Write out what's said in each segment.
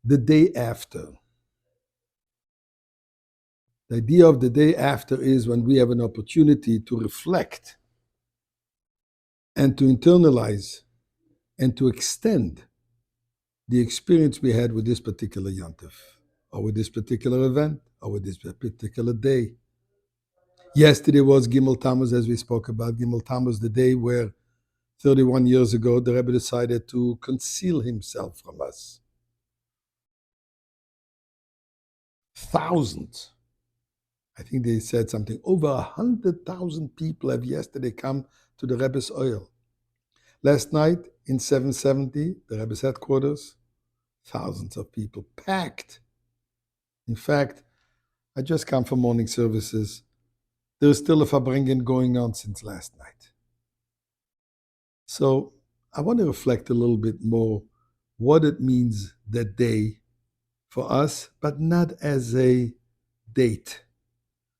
the day after. The idea of the day after is when we have an opportunity to reflect and to internalize and to extend the experience we had with this particular Yantif, or with this particular event, or with this particular day. Yesterday was Gimel Tammuz, as we spoke about. Gimel Tammuz, the day where 31 years ago the Rebbe decided to conceal himself from us. Thousands, I think they said something, over 100,000 people have yesterday come to the Rebbe's oil. Last night in 770, the Rebbe's headquarters, thousands of people packed. In fact, I just come from morning services. There's still a Farbrengen going on since last night. So I want to reflect a little bit more what it means that day for us, but not as a date,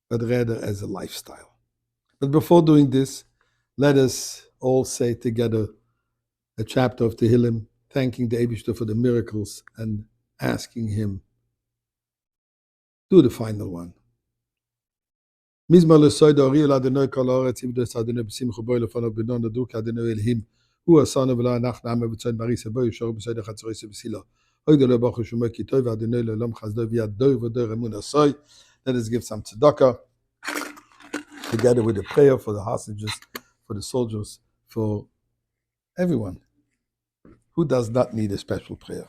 but rather as a lifestyle. But before doing this, let us all say together a chapter of Tehillim, thanking the Eibishter for the miracles and asking him, do the final one. Mizmor lesoid oriel Adonai kol haaretz ivdos Adonai b'simcha bo lefanav b'non aduk Adonai Elohim hu asanu v'lo anachnu am b'tzoin baris bo yishoru b'soid achatzoros b'silo hoydo lo baruch shemo ki tov Adonai le'olam chasdo v'yad dor v'dor emun asoi. Let us give some tzedakah together with a prayer for the hostages, for the soldiers, for everyone who does not need a special prayer.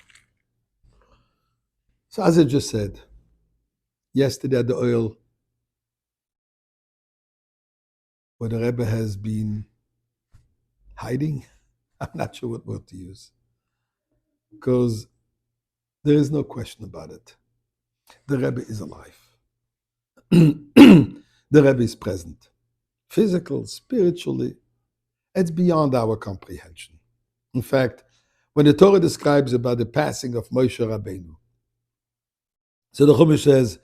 So as I just said, yesterday at the oil, where the Rebbe has been hiding, I'm not sure what word to use, because there is no question about it. The Rebbe is alive. The Rebbe is present, physical, spiritually. It's beyond our comprehension. In fact, when the Torah describes about the passing of Moshe Rabbeinu, so the Chumash says,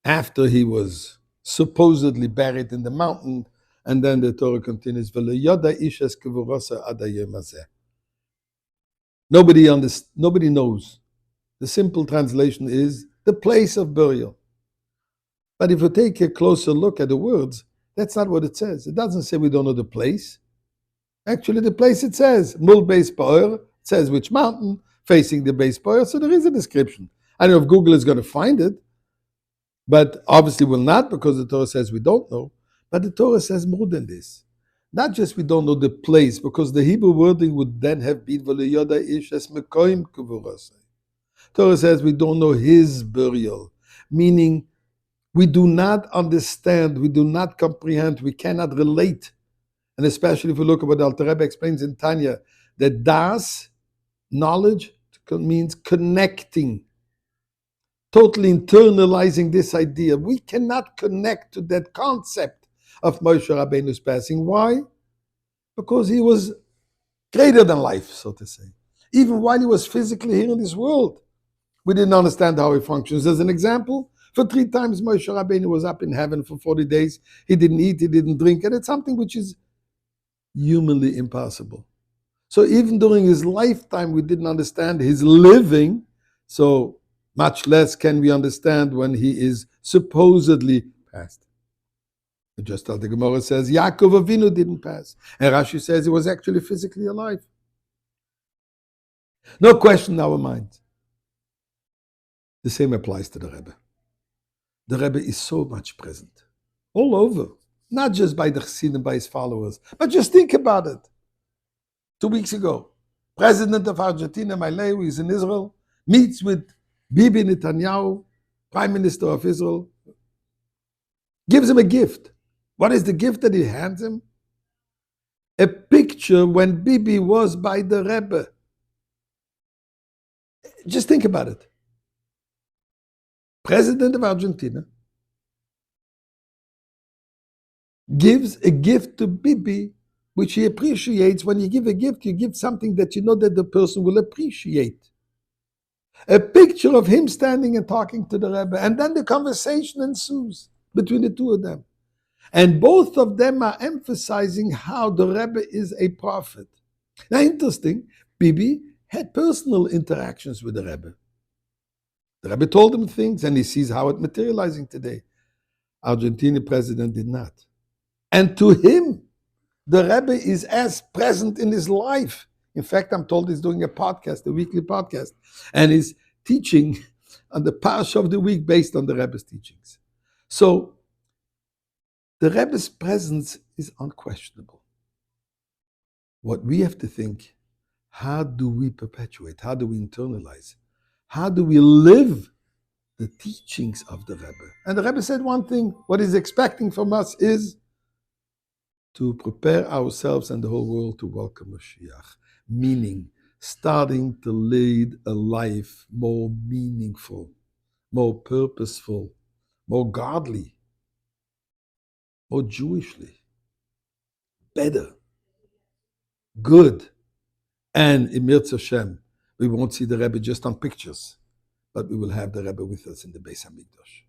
after he was supposedly buried in the mountain, and then the Torah continues, Nobody knows. The simple translation is the place of burial. But if you take a closer look at the words, that's not what it says. It doesn't say we don't know the place. Actually, the place it says, Mul Beis Pa'or, it says which mountain, facing the Beis Pa'or, so there is a description. I don't know if Google is going to find it, but obviously will not, because the Torah says we don't know. But the Torah says more than this. Not just we don't know the place, because the Hebrew wording would then have been V'lo ish es mekoim kavurasei. Torah says we don't know his burial, meaning we do not understand, we do not comprehend, we cannot relate. And especially if we look at what the Alter Rebbe explains in Tanya, that das, knowledge, means connecting, totally internalizing this idea. We cannot connect to that concept of Moshe Rabbeinu's passing. Why? Because he was greater than life, so to say. Even while he was physically here in this world, we didn't understand how he functions. As an example, for 3 times Moshe Rabbeinu was up in heaven for 40 days. He didn't eat, he didn't drink, and it's something which is humanly impossible. So even during his lifetime, we didn't understand his living, so much less can we understand when he is supposedly passed. Just as the Gemara says, Yaakov Avinu didn't pass. And Rashi says he was actually physically alive. No question in our minds. The same applies to the Rebbe. The Rebbe is so much present, all over, not just by the Chassidim, by his followers, but just think about it. 2 weeks ago, President of Argentina, Milei, who is in Israel, meets with Bibi Netanyahu, Prime Minister of Israel, gives him a gift. What is the gift that he hands him? A picture when Bibi was by the Rebbe. Just think about it. President of Argentina gives a gift to Bibi, which he appreciates. When you give a gift, you give something that you know that the person will appreciate. A picture of him standing and talking to the Rebbe, and then the conversation ensues between the two of them. And both of them are emphasizing how the Rebbe is a prophet. Now, interesting, Bibi had personal interactions with the Rebbe. The Rebbe told him things, and he sees how it's materializing today. Argentine president did not. And to him, the Rebbe is as present in his life. In fact, I'm told he's doing a podcast, a weekly podcast, and he's teaching on the Parsha of the week based on the Rebbe's teachings. So the Rebbe's presence is unquestionable. What we have to think, how do we perpetuate? How do we internalize? How do we live the teachings of the Rebbe? And the Rebbe said one thing, what he's expecting from us is to prepare ourselves and the whole world to welcome Mashiach, meaning starting to lead a life more meaningful, more purposeful, more godly, more Jewishly, better, good. And in Mirz Hashem, we won't see the Rebbe just on pictures, but we will have the Rebbe with us in the Beis HaMikdash.